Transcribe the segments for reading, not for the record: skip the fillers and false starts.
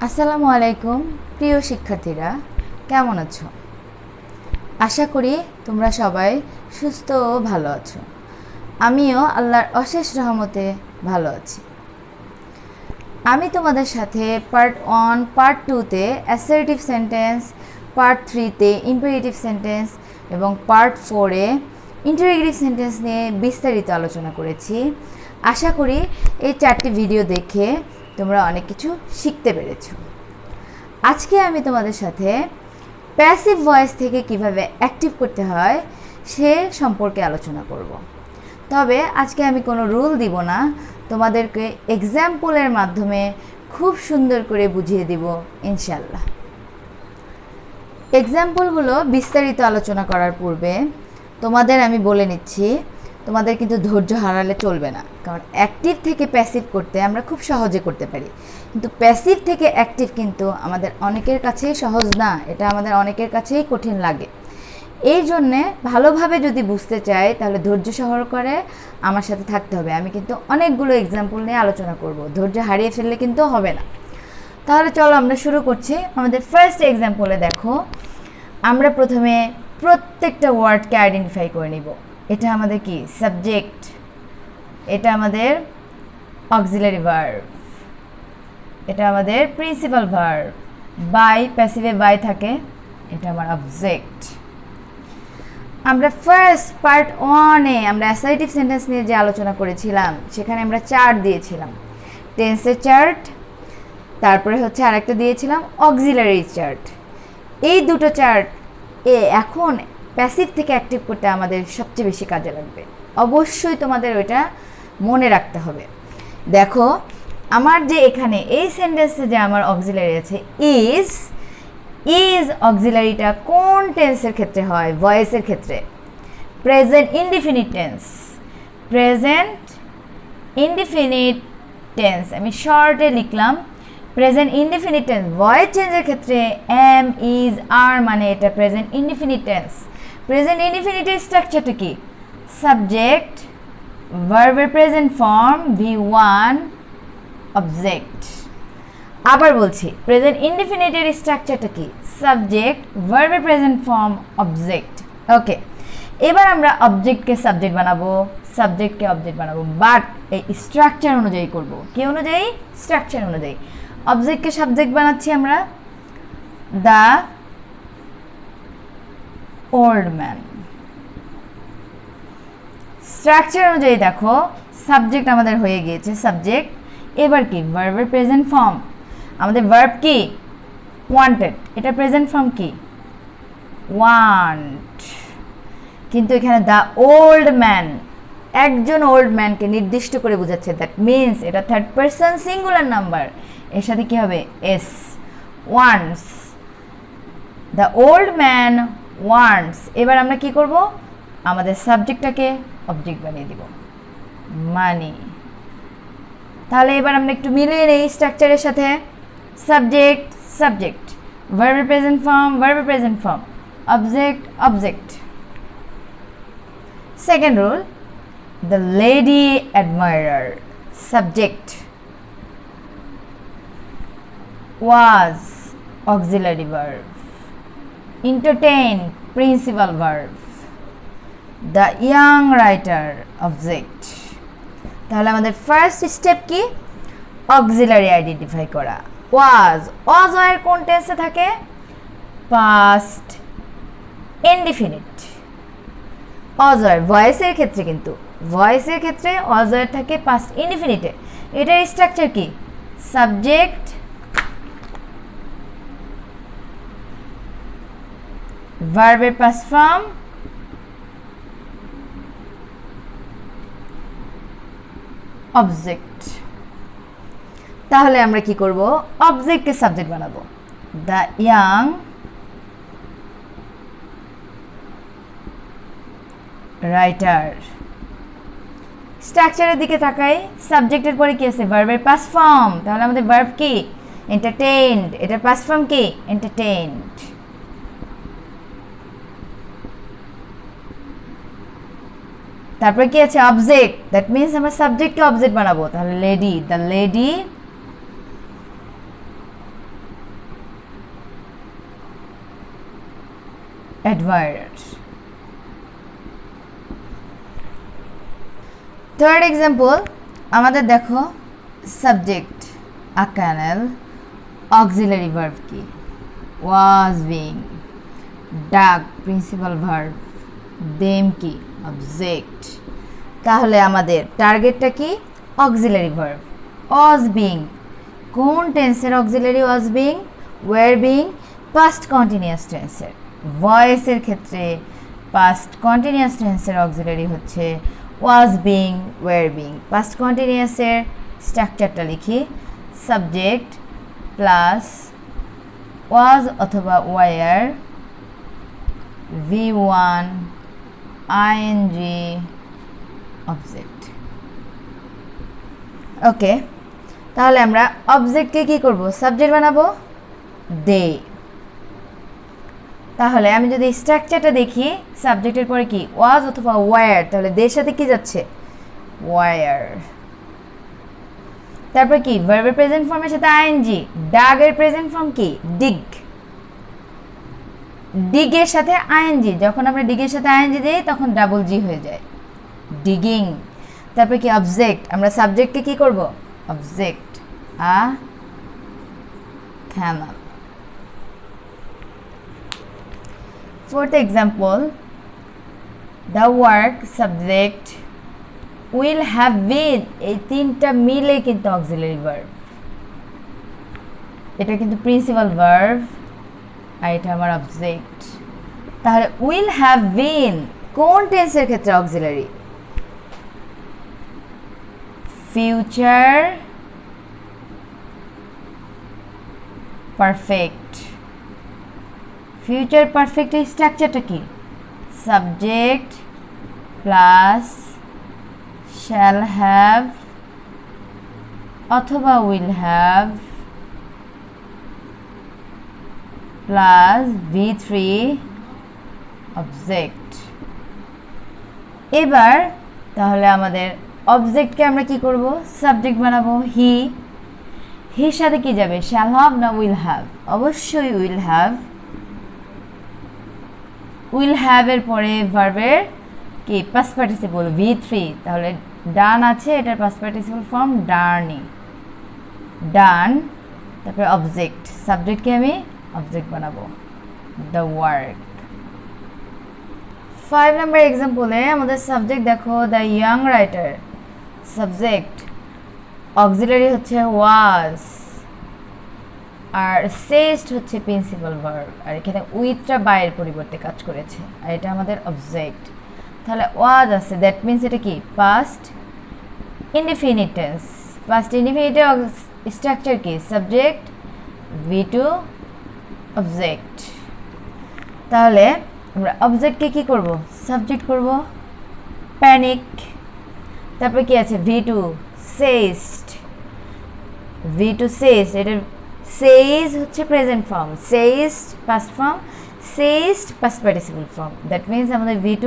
আসসালামু আলাইকুম প্রিয় শিক্ষার্থীরা, কেমন আছো? আশা করি তোমরা সবাই সুস্থ ও ভালো আছো। আমিও আল্লাহর অশেষ রহমতে ভালো আছি। আমি তোমাদের সাথে পার্ট 1, পার্ট 2-তে অ্যাসার্টিভ সেন্টেন্স, পার্ট 3-তে ইম্পারেটিভ সেন্টেন্স এবং পার্ট 4-এ ইন্টারোগেটিভ সেন্টেন্স নিয়ে বিস্তারিত আলোচনা করেছি। আশা করি এই 4টি ভিডিও দেখে তোমরা অনেক কিছু শিখতে পেরেছো। আজকে আমি তোমাদের সাথে প্যাসিভ ভয়েস থেকে কিভাবে অ্যাক্টিভ করতে হয় সে সম্পর্কে আলোচনা করব। তবে আজকে আমি কোনো রুল দিব না, তোমাদেরকে এক্সাম্পলের মাধ্যমে খুব সুন্দর করে বুঝিয়ে দিব ইনশাল্লাহ। এক্সাম্পলগুলো বিস্তারিত আলোচনা করার পূর্বে তোমাদের আমি বলে নিচ্ছি, তোমাদের কিন্তু ধৈর্য হারালে চলবে না। কারণ অ্যাক্টিভ থেকে প্যাসিভ করতে আমরা খুব সহজে করতে পারি, কিন্তু প্যাসিভ থেকে অ্যাক্টিভ কিন্তু আমাদের অনেকের কাছেই সহজ না, এটা আমাদের অনেকের কাছেই কঠিন লাগে। এই জন্যে ভালোভাবে যদি বুঝতে চাই তাহলে ধৈর্য সহকারে আমার সাথে থাকতে হবে। আমি কিন্তু অনেকগুলো এক্সাম্পল নিয়ে আলোচনা করব, ধৈর্য হারিয়ে ফেললে কিন্তু হবে না। তাহলে চলো আমরা শুরু করছি। আমাদের ফার্স্ট এক্সাম্পলে দেখো, আমরা প্রথমে প্রত্যেকটা ওয়ার্ডকে আইডেন্টিফাই করে নিব। এটা আমাদের কি? সাবজেক্ট। এটা আমাদের অক্সিলারি ভার্ব। এটা আমাদের প্রিন্সিপাল ভার্ব। বাই, প্যাসিভে বাই থাকে, এটা আমার অবজেক্ট। আমরা ফার্স্ট পার্ট 1-এ আমরা অ্যাসার্টিভ সেন্টেন্স নিয়ে যে আলোচনা করেছিলাম সেখানে আমরা চার্ট দিয়েছিলাম, টেন্সের চার্ট, তারপরে হচ্ছে আরেকটা দিয়েছিলাম অক্সিলারি চার্ট। এই দুটো চার্ট এখন প্যাসিভ থেকে অ্যাক্টিভ করতে আমাদের সবচেয়ে বেশি কাজে লাগবে। অবশ্যই তোমাদের ওইটা মনে রাখতে হবে। দেখো, আমার যে এখানে এই সেন্টেন্সে যে আমার অক্সিলারি আছে ইজ অক্সিলারিটা কোন টেন্সের ক্ষেত্রে হয়? ভয়েসের ক্ষেত্রে present indefinite tense. Present indefinite tense আমি শর্টে লিখলাম। প্রেজেন্ট ইনডিফিনিট টেন্স ভয়েস চেঞ্জের ক্ষেত্রে এম, ইজ, আর মানে এটা প্রেজেন্ট ইনডিফিনিট টেন্স। প্রেজেন্ট ইনডিফিনিটের স্ট্রাকচারটা কি? সাবজেক্ট, ভার্বের প্রেজেন্ট ফর্ম, V1, অবজেক্ট। আবার বলছি, প্রেজেন্ট ইনডিফিনিটের স্ট্রাকচারটা কি? সাবজেক্ট, ভার্বের প্রেজেন্ট ফর্ম, অবজেক্ট। ওকে, এবার আমরা অবজেক্টকে সাবজেক্ট বানাবো, সাবজেক্টকে অবজেক্ট বানাবো, বাট এই স্ট্রাকচার অনুযায়ী করব। কি অনুযায়ী? স্ট্রাকচার অনুযায়ী। অবজেক্টকে সাবজেক্ট বানাচ্ছি আমরা, দ্য ওল্ড ম্যান। স্ট্রাকচার অনুযায়ী দেখো, সাবজেক্ট আমাদের হয়ে গিয়েছে সাবজেক্ট। এবার কি? ভার্বের প্রেজেন্ট ফর্ম। আমাদের ভার্ব কি? ওয়ান্টেড। এটা প্রেজেন্ট ফর্ম কি? ওয়ান্ট। কিন্তু এখানে দ্য ওল্ড ম্যান, একজন ওল্ড ম্যানকে নির্দিষ্ট করে বোঝাচ্ছে। দ্যাট মিনস এটা থার্ড পারসন সিঙ্গুলার নাম্বার, এর সাথে কি হবে? S. Wants, the old man wants. এবার আমরা কি করব? আমাদের সাবজেক্টটাকে অবজেক্ট বানিয়ে দিব, মানি। তাহলে এবার আমরা একটু মিলিয়ে নেই স্ট্রাকচারের সাথে। সাবজেক্ট, সাবজেক্ট, ভার্বের প্রেজেন্ট ফর্ম, ভার্বের present form, object, object. Second rule, the lady admirer, subject, was auxiliary verb, entertain principal verb, the young writer object। তাহলে আমাদের ফার্স্ট স্টেপ কি? অক্সিলারি আইডেন্টিফাই করা। was এর কোন টেন্সে থাকে? Past indefinite. অজয় ভয়েসের ক্ষেত্রে, কিন্তু ভয়েসের ক্ষেত্রে অজয় থাকে পাস্ট ইনডিফিনিটে। এটার স্ট্রাকচার কি? সাবজেক্ট, ভার্বের পাস্ট ফর্ম, অবজেক্ট। তাহলে আমরা কি করব? অবজেক্টকে সাবজেক্ট বানাবো, দ্য ইয়াং রাইটার। স্ট্রাকচারের দিকে তাকাই, সাবজেক্টের পরে কি আছে? ভার্বের পাস্ট ফর্ম। তাহলে আমাদের ভার্ব কি? এন্টারটেইনড। এটার পাস্ট ফর্ম কি? এন্টারটেইনড। তারপরে কি আছে? অবজেক্ট। দ্যাট মিনস আমরা সাবজেক্টকে অবজেক্ট বানাবো। তাহলে lady, the lady admirer. Third example, আমাদের দেখো subject a canal, auxiliary verb কি was being, ডাক principal verb, them কি object. তাহলে আমাদের টার্গেটটা কি auxiliary verb was being কোন টেন্সের auxiliary was being were being past continuous টেন্সের ভয়েসের ক্ষেত্রে past continuous টেন্সের auxiliary হচ্ছে was being were being past continuous এর স্ট্রাকচারটা লিখি সাবজেক্ট প্লাস was অথবা were v1 ing object okay তাহলে আমরা অবজেক্টকে কি করব সাবজেক্ট বানাবো দে তাহলে আমি যদি স্ট্রাকচারটা দেখি সাবজেক্টের পরে কি ওয়াজ অথবা ওয়্যার তাহলে দের সাথে কি যাচ্ছে ওয়্যার তারপর কি ভার্বের প্রেজেন্ট ফর্মের সাথে আইএনজি ডাগের প্রেজেন্ট ফর্ম কি ডিগ ডিগের সাথে আইএনজি যখন আমরা ডিগের সাথে আইএনজি দেই তখন ডাবল জি হয়ে যায় ডিগিং তারপর কি অবজেক্ট আমরা সাবজেক্টকে কি করব object a Camel fourth example the work subject will have been এই তিনটা মিলে কিন্তু auxiliary verb এটা কিন্তু principal verb আর এটা আমার অবজেক্ট তাহলে will have been কোন টেন্সের ক্ষেত্রে auxiliary future perfect future perfect এর স্ট্রাকচারটা কি সাবজেক্ট প্লাস shall have অথবা will have plus v3 object এবার তাহলে আমাদের অবজেক্টকে আমরা কি করব সাবজেক্ট বানাবো হি হির সাথে কি যাবে shall have না will have অবশ্যই will have will have এর পরে ভার্বের কি past participle v3 তাহলে ডান আছে এটার past participle ফর্ম ডার্নি ডান তারপরে অবজেক্ট সাবজেক্টকে আমি অবজেক্ট বানাবো the work 5 নম্বর এক্সাম্পলে আমাদের সাবজেক্ট দেখো the young writer subject auxiliary হচ্ছে was আর সেজড হচ্ছে প্রিন্সিপাল ভার্ব আর এখানে উইথটা বাইয়ের পরিবর্তে কাজ করেছে আর এটা আমাদের অবজেক্ট তাহলে was আছে দ্যাট মিন্স এটা কি past indefinite tense past indefinite structure কি সাবজেক্ট v2 অবজেক্ট তাহলে আমরা অবজেক্টকে কি করব সাবজেক্ট করব প্যানিক তারপর কি আছে v2 সেজড v2 সেজড এটা says হচ্ছে present form says past form says past participle form that means আমাদের v2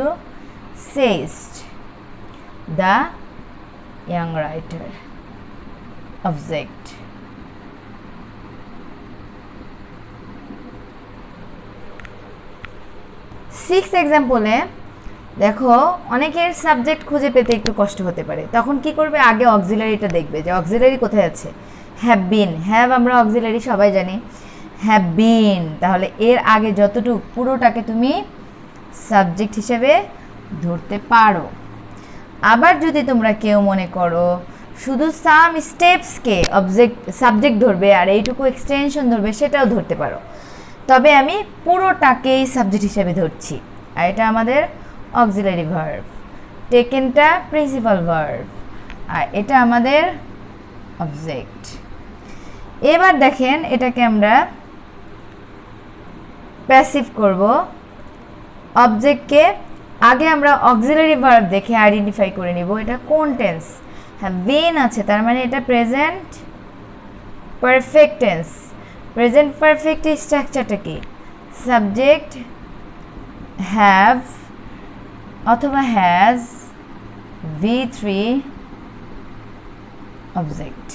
says the young writer object six এক্সাম্পলে দেখো অনেকের সাবজেক্ট খুঁজে পেতে একটু কষ্ট হতে পারে তখন কি করবে আগে অক্সিলারিটা দেখবে যে অক্সিলারি কোথায় আছে হ্যাভ বিন হ্যাভ আমরা অক্সিলারি সবাই জানি হ্যাভ বিন তাহলে এর আগে যতটুকু পুরোটাকে তুমি সাবজেক্ট হিসেবে ধরতে পারো আবার যদি তোমরা কেউ মনে করো শুধু সাম স্টেপসকে সাবজেক্ট ধরবে আর এইটুকু এক্সটেনশন ধরবে সেটাও ধরতে পারো তবে আমি পুরোটাকেই সাবজেক্ট হিসেবে ধরছি আর এটা আমাদের অক্সিলারি ভার্ব টেকেনটা প্রিন্সিপাল ভার্ব আর এটা আমাদের অবজেক্ট এবার দেখেন এটাকে আমরা প্যাসিভ করব অবজেক্টকে আগে আমরা অক্সিলারি ভার্ব দেখে আইডেন্টিফাই করে নিব এটা কোন টেন্স হ্যাঁ বিন আছে তার মানে এটা present perfect tense present perfect স্ট্রাকচারটা কি সাবজেক্ট হ্যাভ অথবা has v3 object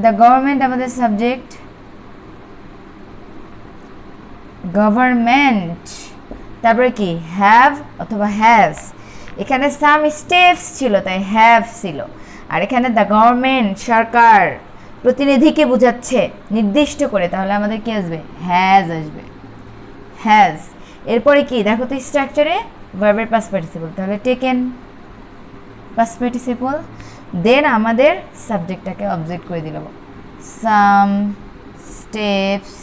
the government আমাদের সাবজেক্ট গভর্নমেন্ট তারপরে কি হ্যাভ অথবা হ্যাজ, এখানে সাম স্টেপস ছিল তাই হ্যাভ ছিল, আর এখানে দ্য গভর্নমেন্ট সরকার প্রতিনিধিকে বোঝাচ্ছে নির্দিষ্ট করে, তাহলে আমাদের কি আসবে হ্যাজ আসবে, হ্যাজ। এরপরে কি দেখো তো স্ট্রাকচারে ভার্বের পাস্ট পার্টিসিপল, তাহলে টেকেন পাস্ট পার্টিসিপল, দেন আমাদের সাবজেক্টটাকে অবজেক্ট করে দিল some steps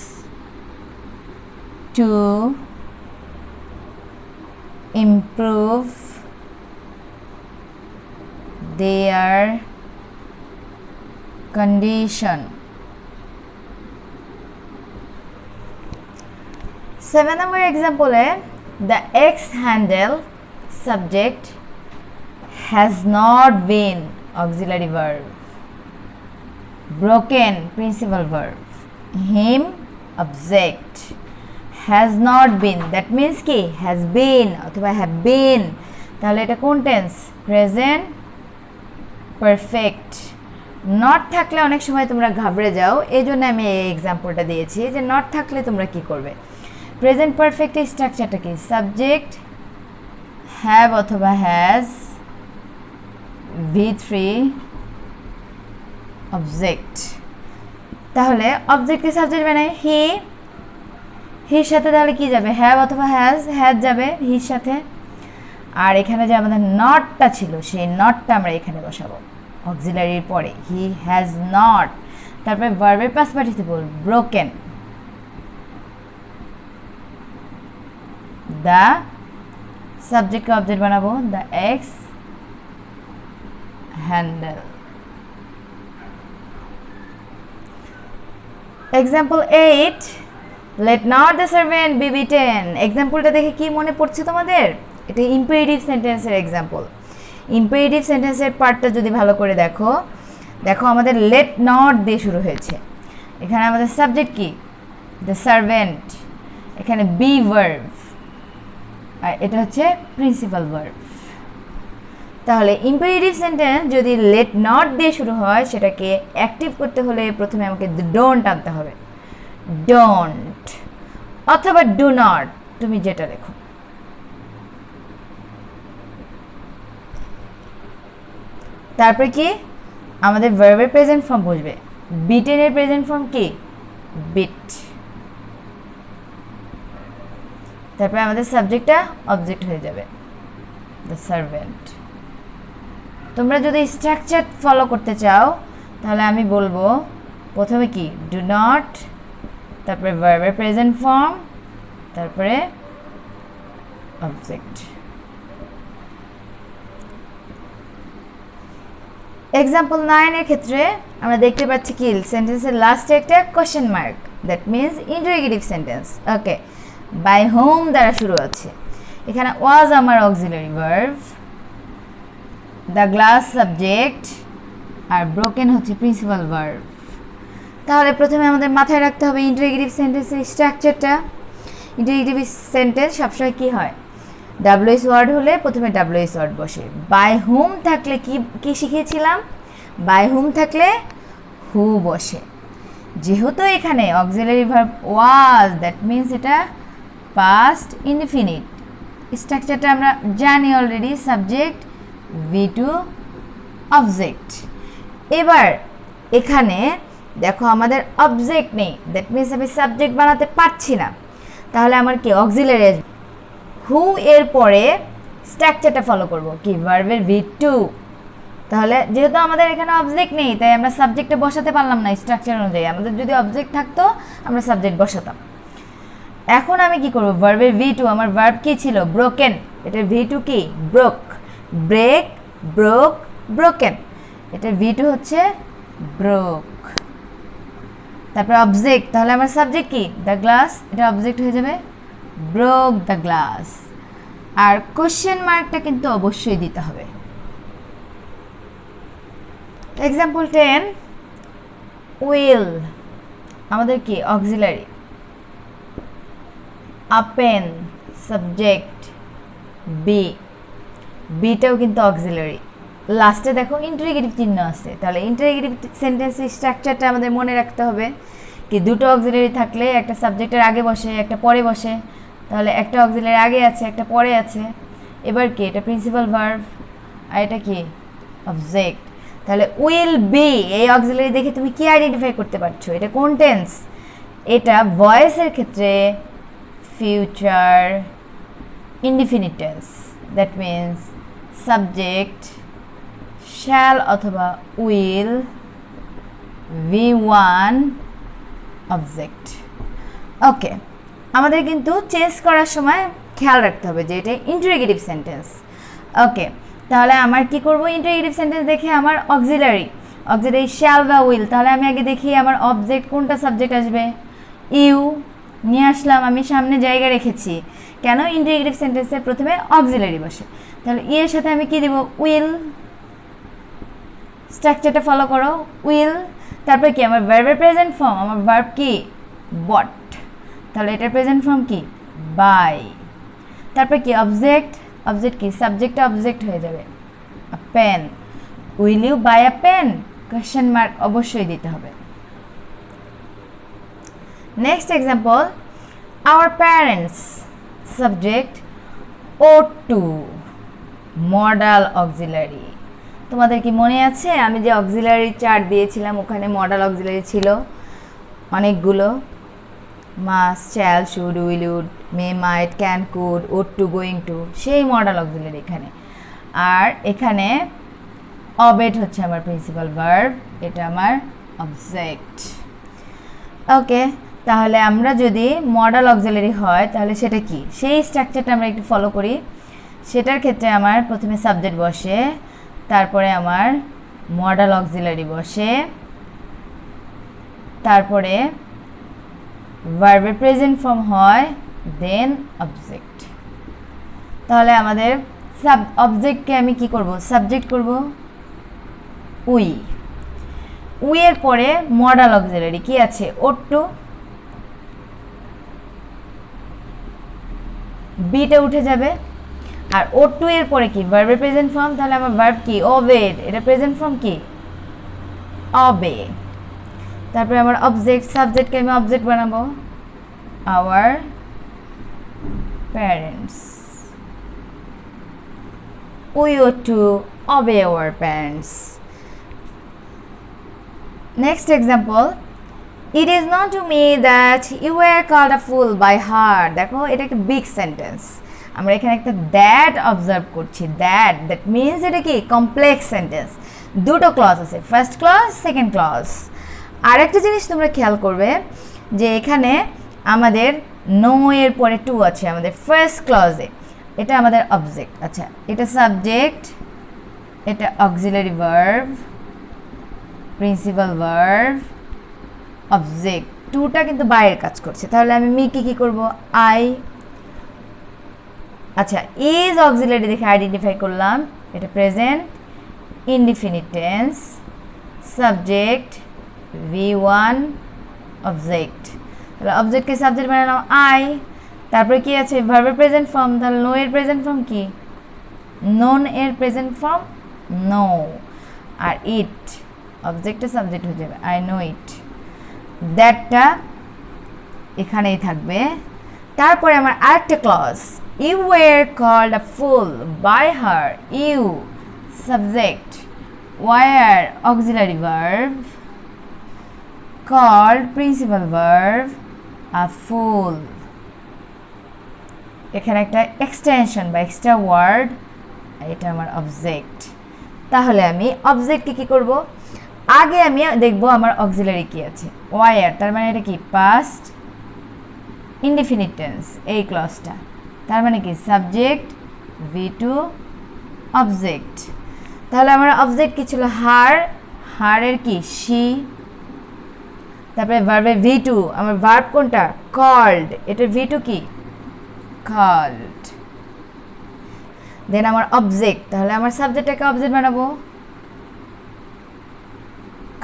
to improve their condition. 7 number example है the X handle subject has not been auxiliary verb, broken principal verb, him object, has not been that means কি has been অথবা have been, তাহলে এটা কোন tense present perfect. Not থাকলে অনেক সময় তোমরা ঘাবড়ে যাও, এই জন্য আমি এই এক্সাম্পলটা দিয়েছি যে নট থাকলে তোমরা কি করবে। প্রেজেন্ট পারফেক্টের স্ট্রাকচারটা কি সাবজেক্ট হ্যাভ অথবা হ্যাজ V3 অবজেক্ট, তাহলে অবজেক্টকে সাবজেক্ট বানাই হির সাথে, তাহলে কি যাবে হ্যাভ অথবা হ্যাজ যাবে হির সাথে, আর এখানে যে আমাদের নটটা ছিল সেই নটটা আমরা এখানে বসাবো অক্সিলারির পরে হি হ্যাজ নট, তারপরে ভার্বের পাস্ট পার্টিসিপল ব্রোকেন, দ্য সাবজেক্টকে অবজেক্ট বানাবো the axe handle. Example 8 let not the servant be beaten, এক্সাম্পলটা দেখে কি মনে পড়ছে তোমাদের? এটা ইম্পেরেটিভ সেন্টেন্সের এক্সাম্পল। ইম্পেরেটিভ সেন্টেন্সের পার্টটা যদি ভালো করে দেখো, দেখো আমাদের let not দিয়ে শুরু হয়েছে, এখানে আমাদের সাবজেক্ট কি the servant, এখানে be verb, আর এটা হচ্ছে প্রিন্সিপাল ভার্ব। তাহলে ইম্পেরেটিভ সেন্টেন্স যদি let not দিয়ে শুরু হয়, সেটাকে অ্যাক্টিভ করতে হলে প্রথমে আমাকে don't আনতে হবে, don't অথবা do not, তুমি যেটা লেখো। তারপরে কি আমাদের ভার্বের প্রেজেন্ট ফর্ম বুঝবে, বিটেন এর প্রেজেন্ট ফর্ম কি বিট, তারপরে আমাদের সাবজেক্টটা অবজেক্ট হয়ে যাবে দ্য সার্ভেন্ট। তোমরা যদি স্ট্রাকচার ফলো করতে চাও তাহলে আমি বলবো প্রথমে কি ডু নট, তারপরে ভার্বের প্রেজেন্ট ফর্ম, তারপরে অবজেক্ট। এক্সাম্পল 9 এর ক্ষেত্রে আমরা দেখতে পাচ্ছি কি সেন্টেন্সের লাস্টে একটা question mark, that means interrogative sentence. Okay, by whom দ্বারা শুরু আছে, এখানে ওয়াজ আমার auxiliary verb, the glass subject, আর ব্রোকেন হচ্ছে প্রিন্সিপাল ভার্ব। তাহলে প্রথমে আমাদের মাথায় রাখতে হবে ইন্টারোগেটিভ সেন্টেন্সের স্ট্রাকচারটা। ইন্টারোগেটিভ সেন্টেন্স সবসময় কি হয়, ডাব্লিউএস ওয়ার্ড হলে প্রথমে ডাব্লিউএস ওয়ার্ড বসে, বাই হুম থাকলে কি শিখিয়েছিলাম, বাই হুম থাকলে হু বসে। যেহেতু এখানে auxiliary verb was, that means এটা পাস্ট ইনডিফিনিট, স্ট্রাকচারটা আমরা জানি অলরেডি, সাবজেক্ট V2 অবজেক্ট। এবার এখানে দেখো আমাদের অবজেক্ট নেই, দ্যাট মিন্স আমি সাবজেক্ট বানাতে পারছি না, তাহলে আমার কি অক্সিলারি আসবে, হু এর পরে স্ট্রাকচারটা ফলো করব কি ভার্বের V2। তাহলে যেহেতু আমাদের এখানে অবজেক্ট নেই তাই আমরা সাবজেক্টে বসাতে পারলাম না স্ট্রাকচার অনুযায়ী, আমাদের যদি অবজেক্ট থাকতো আমরা সাবজেক্ট বসাতাম। এখন আমি কি করব, ভার্বের V2, আমার ভার্ব কি ছিল ব্রোকেন, এটা V2 কি ব্রোক, ব্রেক ব্রোক ব্রোকেন, এটা V2 হচ্ছে ব্রোক। তারপরে অবজেক্ট, তাহলে আমার সাবজেক্ট কি দ্য গ্লাস, এটা অবজেক্ট হয়ে যাবে ব্রোক দ্য গ্লাস, আর কোশ্চেন মার্কটা কিন্তু অবশ্যই দিতে হবে। এক্সাম্পল 10 উইল আমাদের কি অক্সিলারি, আপেন সাবজেক্ট বি, বিটাও কিন্তু অক্সিলারি, লাস্টে দেখো ইন্টারোগেটিভ চিহ্ন আছে, তাহলে ইন্টারোগেটিভ সেন্টেন্সের স্ট্রাকচারটা আমাদের মনে রাখতে হবে কি দুটো অক্সিলারি থাকলে একটা সাবজেক্টের আগে বসে একটা পরে বসে, তাহলে একটা অক্সিলারি আগে আছে, একটা পরে আছে। এবার কি, এটা প্রিন্সিপাল ভার্ব, আর এটা কি অবজেক্ট। তাহলে উইল বি, এই অক্সিলারি দেখে তুমি কি আইডেন্টিফাই করতে পারছো? এটা কোন টেন্স? এটা ভয়েসের ক্ষেত্রে future indefinite tense. That means subject shall অথবা উইল, V1 অবজেক্ট। ওকে, আমাদের কিন্তু চেঞ্জ করার সময় খেয়াল রাখতে হবে যে এটা ইন্টারোগেটিভ সেন্টেন্স। ওকে, তাহলে আমার কি করব? ইন্টারোগেটিভ সেন্টেন্স দেখে আমার অক্সিলারি শ্যাল বা উইল, তাহলে আমি আগে দেখি আমার অবজেক্ট কোনটা, সাবজেক্ট আসবে ইউ নিয়ে আসলাম, আমি সামনে জায়গা রেখেছি। কেন? ইন্টারোগেটিভ সেন্টেন্সের প্রথমে অক্সিলারি বসে। তাহলে এর সাথে আমি কি দেব? উইল। স্ট্রাকচারটা ফলো করো, উইল। তারপর কি আমার ভার্বের প্রেজেন্ট ফর্ম, আমার ভার্ব কি বট, তাহলে এটার প্রেজেন্ট ফর্ম কি বাই। তারপর কি অবজেক্ট কি সাবজেক্টটা অবজেক্ট হয়ে যাবে pen. Will you buy a pen? Question mark অবশ্যই দিতে হবে। Next example, our parents subject O2 modal auxiliary. তোমাদের কি মনে আছে আমি যে অক্সিলারি চার্ট দিয়েছিলাম ওখানে মডাল অক্সিলারি ছিল অনেকগুলো, must, shall, should, will, would, may, might, can, could, ought to, going to, সেই মডাল অক্সিলারি এখানে। আর এখানে অবেড হচ্ছে আমার প্রিন্সিপাল ভার্ব, এটা আমার অবজেক্ট। ওকে, তাহলে আমরা যদি মডাল অক্সিলারি হয় তাহলে সেটা কি, সেই স্ট্রাকচারটা আমরা একটু ফলো করি। সেটার ক্ষেত্রে আমার প্রথমে সাবজেক্ট বসে, তারপরে আমার মডাল অক্সিলারি বসে, তারপরে ভার্বের প্রেজেন্ট ফর্ম হয়, দেন অবজেক্ট। তাহলে আমাদের অবজেক্টকে আমি কি করব? সাবজেক্ট করব উই। উইয়ের পরে মডাল অক্সিলারি কি আছে? O2, বিটা উঠে যাবে। আর O2 এর পরে কি ভার্বের প্রেজেন্ট ফর্ম, তাহলে আমার ভার্ব কি ওবেড, এটা প্রেজেন্ট ফর্ম কি অবে। তারপরে আমার অবজেক্ট, সাবজেক্টকে আমি অবজেক্ট বানাবো our parents. We ought to obey our parents. Next example, it is known to me that you were called a fool by her. দেখো এটা একটা বিগ সেন্টেন্স, আমরা এখানে একটা দ্যাট অবজার্ভ করছি। দ্যাট মিনস এটা কি কমপ্লেক্স সেন্টেন্স, দুটো ক্লজ আছে, ফার্স্ট ক্লজ, সেকেন্ড ক্লজ। আর একটা জিনিস তোমরা খেয়াল করবে যে এখানে আমাদের নো এর পরে টু আছে আমাদের ফার্স্ট ক্লজে, এটা আমাদের অবজেক্ট। আচ্ছা, এটা সাবজেক্ট, এটা auxiliary verb, principal verb, object. টুটা কিন্তু বাইরের কাজ করছে, তাহলে আমি মি কি করব? আই। আচ্ছা, ইজ অক্সিলারি দেখে আইডেন্টিফাই করলাম, এটা present indefinite tense, subject V1 object. তাহলে অবজেক্টকে সাবজেক্ট বানালাম আই। তারপরে কি আছে? ভার্বের প্রেজেন্ট ফর্ম, তাহলে নো এর প্রেজেন্ট ফর্ম কি? নোন এর প্রেজেন্ট ফর্ম নো। আর ইট অবজেক্টে সাবজেক্ট হয়ে যাবে, আই নো ইট। দ্যাটটা এখানেই থাকবে। তারপরে আমার আরেকটা clause, you were called a fool by her, you subject, were auxiliary verb, called principal verb, a fool। এখানে একটা এক্সটেনশন বা এক্সট্রা ওয়ার্ড, এটা আমার অবজেক্ট। তাহলে আমি অবজেক্টকে কি করব? আগে আমি দেখব আমার অক্সিলারি কি আছে, ওয়ার, তার মানে এটা কি পাস্ট ইনডিফিনিট টেন্স, এই ক্লজটা। তার মানে কি সাবজেক্ট V2 অবজেক্ট। তাহলে আমার অবজেক্ট কি ছিল? হার, হারের কি শি। তারপরে ভার্বে V2, আমার ভার্ব কোনটা? কল্ড, এটা V2 কি কল্ড। দেন আমার অবজেক্ট, তাহলে আমার সাবজেক্টটাকে অবজেক্ট বানাবো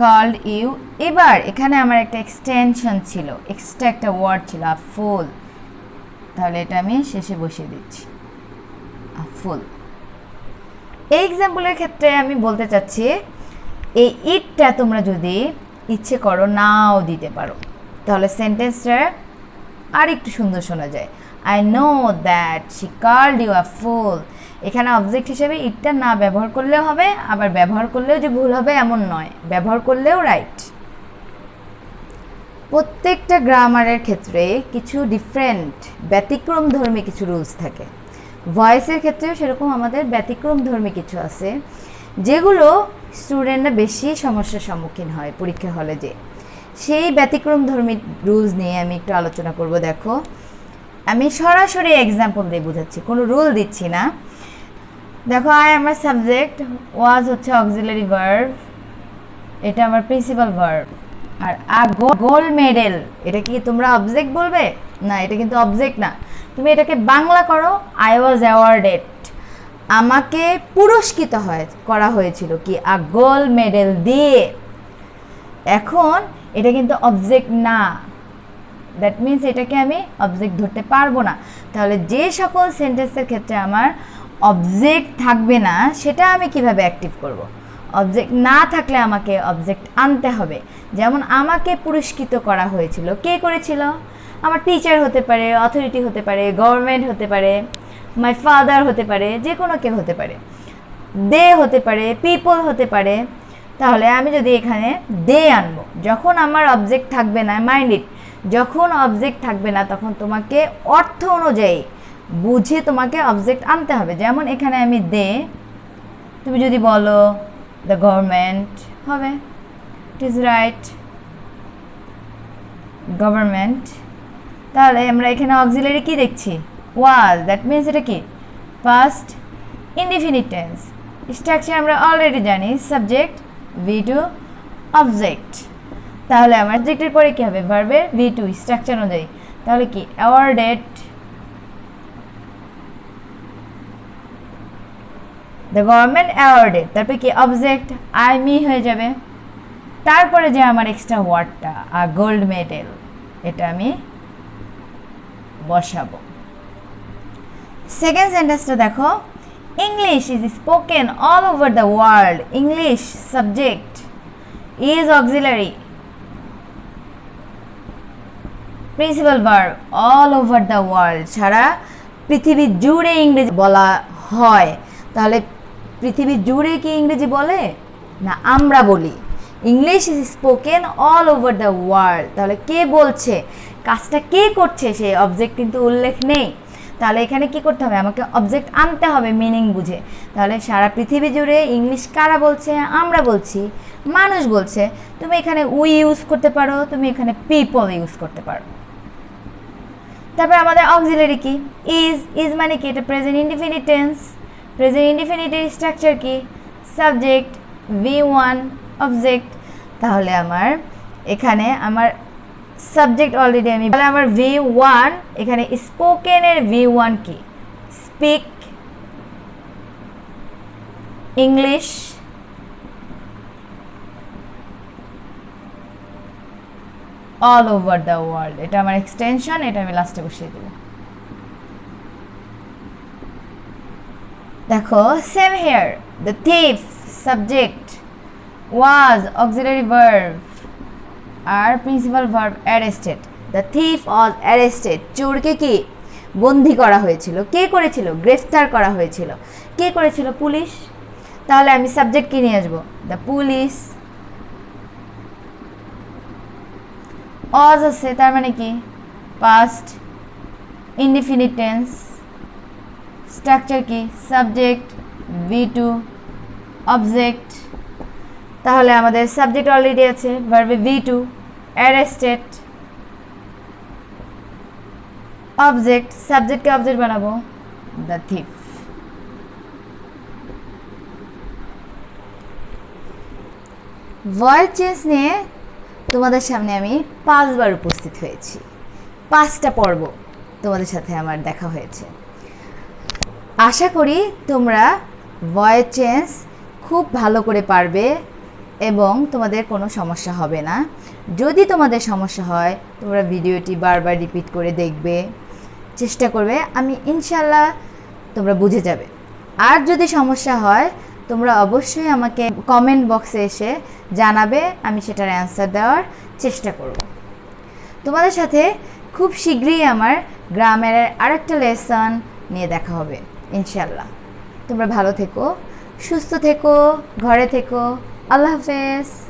কল্ড ইউ। এবার এখানে আমার একটা এক্সটেনশন ছিল, এক্সট্রা একটা ওয়ার্ড ছিল আ ফুল, তাহলে এটা আমি শেষে বসিয়ে দিচ্ছি আ ফুল। এই এক্সাম্পলের ক্ষেত্রে আমি বলতে চাচ্ছি এই ইটটা তোমরা যদি ইচ্ছে করো নাও দিতে পারো, তাহলে সেন্টেন্সটা আর একটু সুন্দর শোনা যায়। I know that she called you a fool. এখানে অবজেক্ট হিসেবে ইটটা না ব্যবহার করলেও হবে, আবার ব্যবহার করলেও যে ভুল হবে এমন নয়, ব্যবহার করলেও রাইট। প্রত্যেকটা গ্রামারের ক্ষেত্রে কিছু ডিফারেন্ট ব্যতিক্রমধর্মী কিছু রুলস থাকে। ভয়েসের ক্ষেত্রেও সেরকম আমাদের ব্যতিক্রমধর্মী কিছু আছে, যেগুলো স্টুডেন্টরা বেশি সমস্যার সম্মুখীন হয় পরীক্ষা হলে। যে সেই ব্যতিক্রমধর্মী রুলস নিয়ে আমি একটু আলোচনা করব। দেখো, আমি সরাসরি এক্সাম্পল দিয়ে বোঝাচ্ছি, কোনো রুল দিচ্ছি না। দেখো, আই আমার সাবজেক্ট, ওয়াজ হচ্ছে অক্সিলারি ভার্ব, এটা আমার প্রিন্সিপাল ভার্ব। আর গোল্ড মেডেল, এটা কি তোমরা অবজেক্ট বলবে? না, এটা কিন্তু অবজেক্ট না। তুমি এটাকে বাংলা করো, আই ওয়াজ অ্যাওয়ার্ডেড, আমাকে পুরস্কৃত করা হয়েছিল কি আ গোল্ড মেডেল দিয়ে। এখন এটা কিন্তু অবজেক্ট না, দ্যাট মিনস এটাকে আমি অবজেক্ট ধরতে পারবো না। তাহলে যে সকল সেন্টেন্সের ক্ষেত্রে আমার অবজেক্ট থাকবে না, সেটা আমি কিভাবে অ্যাক্টিভ করব? অবজেক্ট না থাকলে আমাকে অবজেক্ট আনতে হবে। যেমন আমাকে পুরস্কৃত করা হয়েছিল, কে করেছিল? আমার টিচার হতে পারে, অথরিটি হতে পারে, গভর্নমেন্ট হতে পারে, মাই ফাদার হতে পারে, যে কোনো কেউ হতে পারে, দে হতে পারে, পিপল হতে পারে। তাহলে আমি যদি এখানে দে আনবো, যখন আমার অবজেক্ট থাকবে না, মাইন্ড ইট, যখন অবজেক্ট থাকবে না তখন তোমাকে অর্থ অনুযায়ী বুঝে তোমাকে অবজেক্ট আনতে হবে। যেমন এখানে আমি দে, তুমি যদি বলো দ্য গভর্নমেন্ট হবে, ইট ইজ রাইট, গভর্নমেন্ট। তাহলে আমরা এখানে অক্সিলারি কি দেখছি? ওয়াজ, দ্যাট মিনস এটা কি পাস্ট ইনডিফিনিট টেন্স। স্ট্রাকচার আমরা অলরেডি জানি, সাবজেক্ট ভি টু অবজেক্ট। তাহলে আমার সাবজেক্টের পরে কি হবে? ভার্বের ভি টু, স্ট্রাকচার অনুযায়ী। তাহলে কি অ্যাওয়ার্ডেড, দ্য গভর্নমেন্ট অ্যাওয়ার্ডেড, তারপরে কি অবজেক্ট আই মি হয়ে যাবে। তারপরে যে আমার এক্সট্রা ওয়ার্ডটা আ গোল্ড মেডেল, এটা আমি বসাবো। সেকেন্ড সেন্টেন্সটা দেখো, English is spoken all over the world. English subject is auxiliary, principal verb all over the world, সারা পৃথিবী জুড়ে ইংরেজি বলা হয়। তাহলে পৃথিবী জুড়ে কি ইংরেজি বলে? না, আমরা বলি। English is spoken all over the world, তাহলে কে বলছে, কাজটা কে করছে, সেই অবজেক্ট কিন্তু উল্লেখ নেই। তাহলে এখানে কি করতে হবে? আমাকে অবজেক্ট আনতে হবে মিনিং বুঝে। তাহলে সারা পৃথিবী জুড়ে ইংলিশ কারা বলছে? আমরা বলছি, মানুষ বলছে। তুমি এখানে উই ইউজ করতে পারো, তুমি এখানে পিপল ইউজ করতে পারো। তারপর আমাদের অক্সিলারি কি? ইজ মানে কি? এটা প্রেজেন্ট ইনডিফিনিট টেন্স। প্রেজেন্ট ইনডিফিনিটের স্ট্রাকচার কি? Subject V one object. তাহলে আমার এখানে আমার সাবজেক্ট অলরেডি আমি, তাহলে আমার ভি ওয়ান, এখানে স্পোকেনের ভি ওয়ান কি? Speak English, all over the world, এটা আমার এক্সটেনশন, এটা আমি লাস্টে বসিয়ে দেব। দেখো, same here, the thief subject, was auxiliary verb, আর principal verb arrested. The thief was arrested, চোরকে কি বন্দি করা হয়েছিল। কে করেছিল? গ্রেফতার করা হয়েছিল। কে করেছিল? পুলিশ। তাহলে আমি সাবজেক্ট কি নিয়ে আসবো? The police. অজ আছে, তার মানে কি পাস্ট ইনডিফিনিট টেন্স। স্ট্রাকচার কি? Subject V two object. তাহলে আমাদের সাবজেক্ট অলরেডি আছে, ভার্বে ভি টু, অ্যারেস্টেড, অবজেক্ট, সাবজেক্টকে অবজেক্ট বানাবো দ্য থিফ। ভয়েস চেঞ্জ নিয়ে তোমাদের সামনে আমি 5 বার উপস্থিত হয়েছি। 5টা পর্ব তোমাদের সাথে আমার দেখা হয়েছে। আশা করি তোমরা ভয়েস চেঞ্জ খুব ভালো করে পারবে এবং তোমাদের কোনো সমস্যা হবে না। যদি তোমাদের সমস্যা হয়, তোমরা ভিডিওটি বারবার রিপিট করে দেখবে, চেষ্টা করবে, আমি ইনশাল্লাহ তোমরা বুঝে যাবে। আর যদি সমস্যা হয়, তোমরা অবশ্যই আমাকে কমেন্ট বক্সে এসে জানাবে, আমি সেটার অ্যান্সার দেওয়ার চেষ্টা করব। তোমাদের সাথে খুব শীঘ্রই আমার গ্রামের আরেকটা লেসন নিয়ে দেখা হবে ইনশাল্লাহ। তোমরা ভালো থেকো, সুস্থ থেকো, ঘরে থেকো। আল্লাহ হাফেজ।